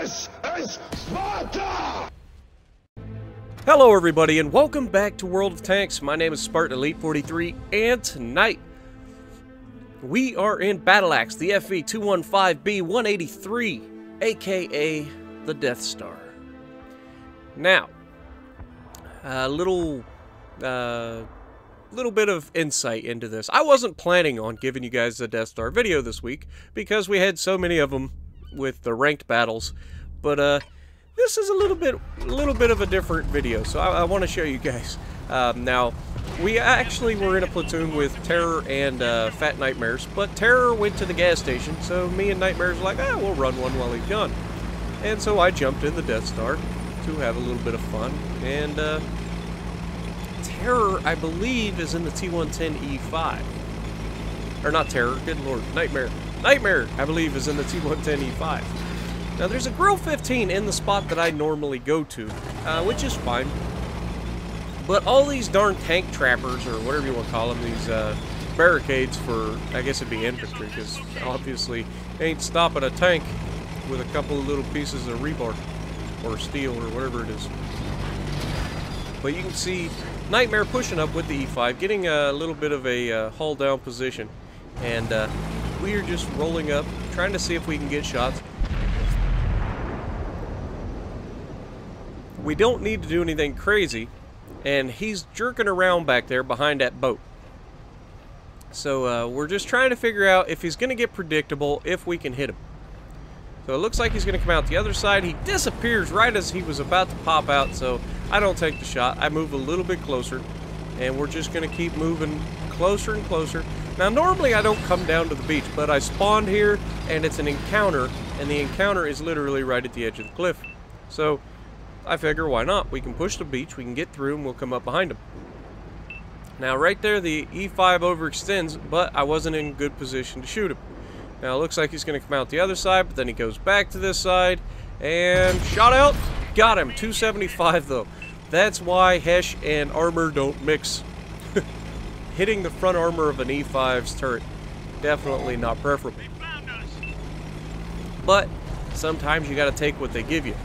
This is Sparta! Hello everybody and welcome back to World of Tanks. My name is Spartan Elite 43 and tonight we are in Battle Axe, the FV215B183, aka the Death Star. Now, a little bit of insight into this. I wasn't planning on giving you guys a Death Star video this week because we had so many of them with the ranked battles, but this is a little bit of a different video, so I want to show you guys. Now, we actually were in a platoon with Terror and Fat Nightmares, but Terror went to the gas station, so me and Nightmares were like, we'll run one while he's gone. And so I jumped in the Death Star to have a little bit of fun, and Terror, I believe, is in the T110E5. Or not Terror, good lord, Nightmare. Nightmare, I believe, is in the T110E5. Now, there's a Grill 15 in the spot that I normally go to, which is fine. But all these darn tank trappers, or whatever you want to call them, these barricades for, I guess it'd be infantry, because obviously ain't stopping a tank with a couple of little pieces of rebar, or steel, or whatever it is. But you can see Nightmare pushing up with the E5, getting a little bit of a hull down position. And we are just rolling up, trying to see if we can get shots. We don't need to do anything crazy, and he's jerking around back there behind that boat. So we're just trying to figure out if he's going to get predictable, if we can hit him. So it looks like he's going to come out the other side. He disappears right as he was about to pop out, so I don't take the shot. I move a little bit closer, and we're just going to keep moving closer and closer. Now, normally I don't come down to the beach, but I spawned here, and it's an encounter, and the encounter is literally right at the edge of the cliff. So I figure, why not? We can push the beach, we can get through, and we'll come up behind him. Now, right there, the E5 overextends, but I wasn't in good position to shoot him. Now, it looks like he's going to come out the other side, but then he goes back to this side, and shot out. Got him. 275, though. That's why Hesh and armor don't mix. Hitting the front armor of an E5's turret, definitely not preferable. But sometimes you got to take what they give you.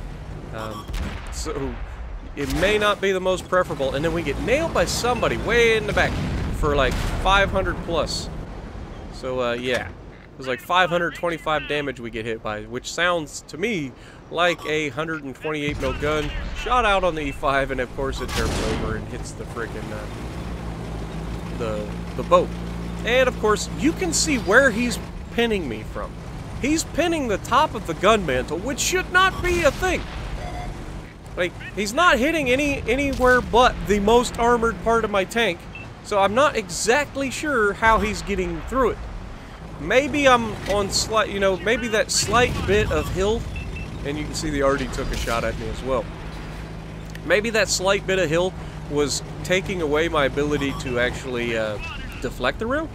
So it may not be the most preferable, and then we get nailed by somebody way in the back for like 500 plus. So yeah, it was like 525 damage we get hit by, which sounds to me like a 128 mil gun shot out on the E5, and of course it turns over and hits the freaking the boat. And of course you can see where he's pinning me from. He's pinning the top of the gun mantle, which should not be a thing. Like, he's not hitting anywhere but the most armored part of my tank, so I'm not exactly sure how he's getting through it. Maybe I'm on slight, maybe that slight bit of hill, and you can see the RD took a shot at me as well. Maybe that slight bit of hill was taking away my ability to actually deflect the rail.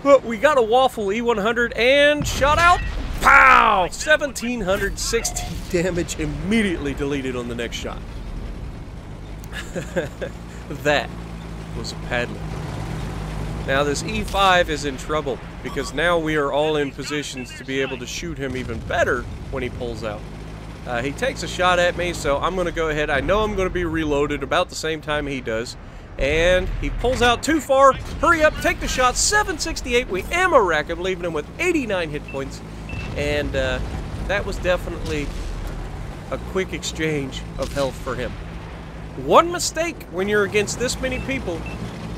But we got a waffle E100 and shot out. Pow! 1,760 damage immediately deleted on the next shot. That was a paddling. Now this E5 is in trouble because now we are all in positions to be able to shoot him even better when he pulls out. He takes a shot at me, so I'm going to go ahead. I know I'm going to be reloaded about the same time he does. And he pulls out too far. Hurry up, take the shot. 768. We ammo rack him, leaving him with 89 hit points. And that was definitely a quick exchange of health for him. One mistake when you're against this many people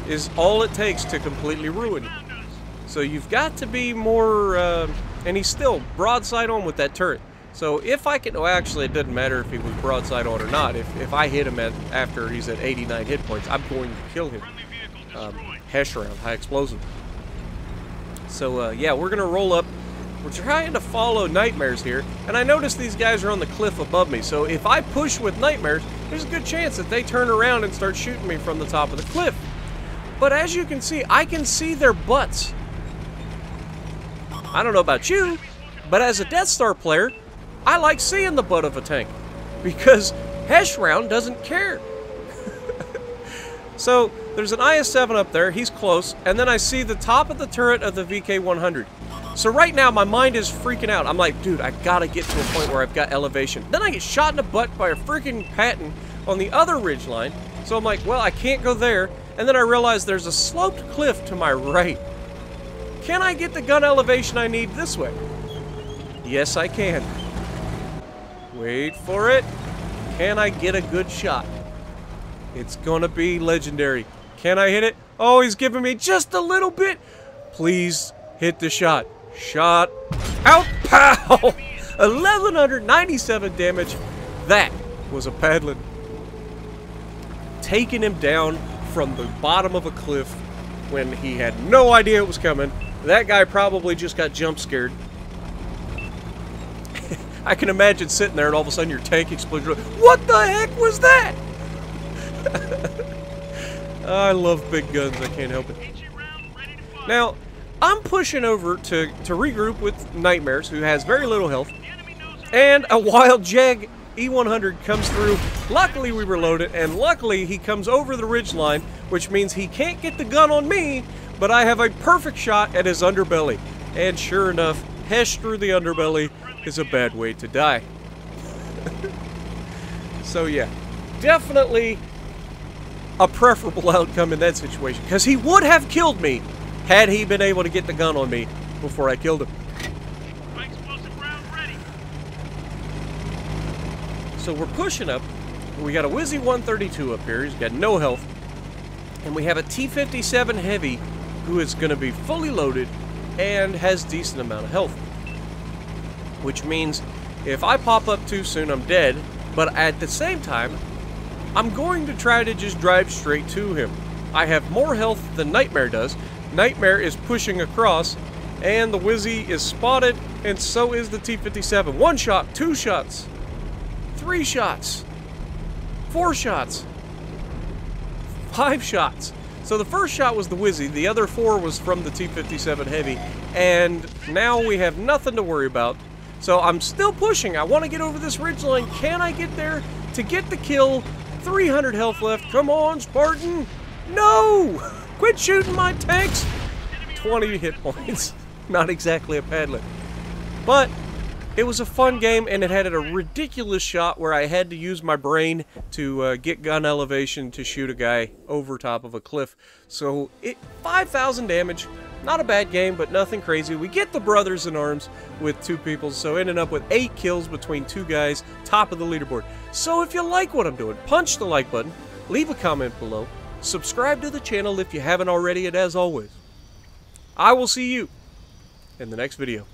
is all it takes to completely ruin you. So you've got to be more, and he's still broadside on with that turret. So if I can, well, actually it doesn't matter if he was broadside on or not. If I hit him after he's at 89 hit points, I'm going to kill him. Hesh round, high explosive. So yeah, we're gonna roll up. We're trying to follow Nightmares here, and I notice these guys are on the cliff above me, so if I push with Nightmares, there's a good chance that they turn around and start shooting me from the top of the cliff. But as you can see, I can see their butts. I don't know about you, but as a Death Star player, I like seeing the butt of a tank, because Hesh round doesn't care. So there's an IS-7 up there, he's close, and then I see the top of the turret of the VK-100. So right now, my mind is freaking out. I'm like, dude, I gotta get to a point where I've got elevation. Then I get shot in the butt by a freaking Patton on the other ridgeline. So I'm like, well, I can't go there. And then I realize there's a sloped cliff to my right. Can I get the gun elevation I need this way? Yes, I can. Wait for it. Can I get a good shot? It's gonna be legendary. Can I hit it? Oh, he's giving me just a little bit. Please hit the shot. Shot out. Pow! 1197 damage. That was a Padlin. Taking him down from the bottom of a cliff when he had no idea it was coming. That guy probably just got jump scared. I can imagine sitting there and all of a sudden your tank explodes. What the heck was that? I love big guns. I can't help it. Now, I'm pushing over to regroup with Nightmares, who has very little health, and a wild Jag E100 comes through. Luckily, we were loaded, and luckily, he comes over the ridgeline, which means he can't get the gun on me, but I have a perfect shot at his underbelly. And sure enough, Hesh through the underbelly is a bad way to die. So yeah, definitely a preferable outcome in that situation, because he would have killed me had he been able to get the gun on me before I killed him. So we're pushing up. We got a Wizzy 132 up here. He's got no health. And we have a T-57 Heavy who is going to be fully loaded and has decent amount of health. Which means if I pop up too soon, I'm dead. But at the same time, I'm going to try to just drive straight to him. I have more health than Nightmare does. Nightmare is pushing across, and the Wizzy is spotted, and so is the T-57. 1 shot, 2 shots, 3 shots, 4 shots, 5 shots. So the first shot was the Wizzy, the other 4 was from the T-57 Heavy, and now we have nothing to worry about. So I'm still pushing. I want to get over this ridgeline. Can I get there to get the kill? 300 health left. Come on, Spartan. No! Quit shooting my tanks. 20 hit points. Not exactly a Padlet. But it was a fun game, and it had a ridiculous shot where I had to use my brain to get gun elevation to shoot a guy over top of a cliff. So, 5,000 damage. Not a bad game, but nothing crazy. We get the brothers in arms with 2 people, so ending up with 8 kills between 2 guys, top of the leaderboard. So if you like what I'm doing, punch the like button, leave a comment below, subscribe to the channel if you haven't already, and as always, I will see you in the next video.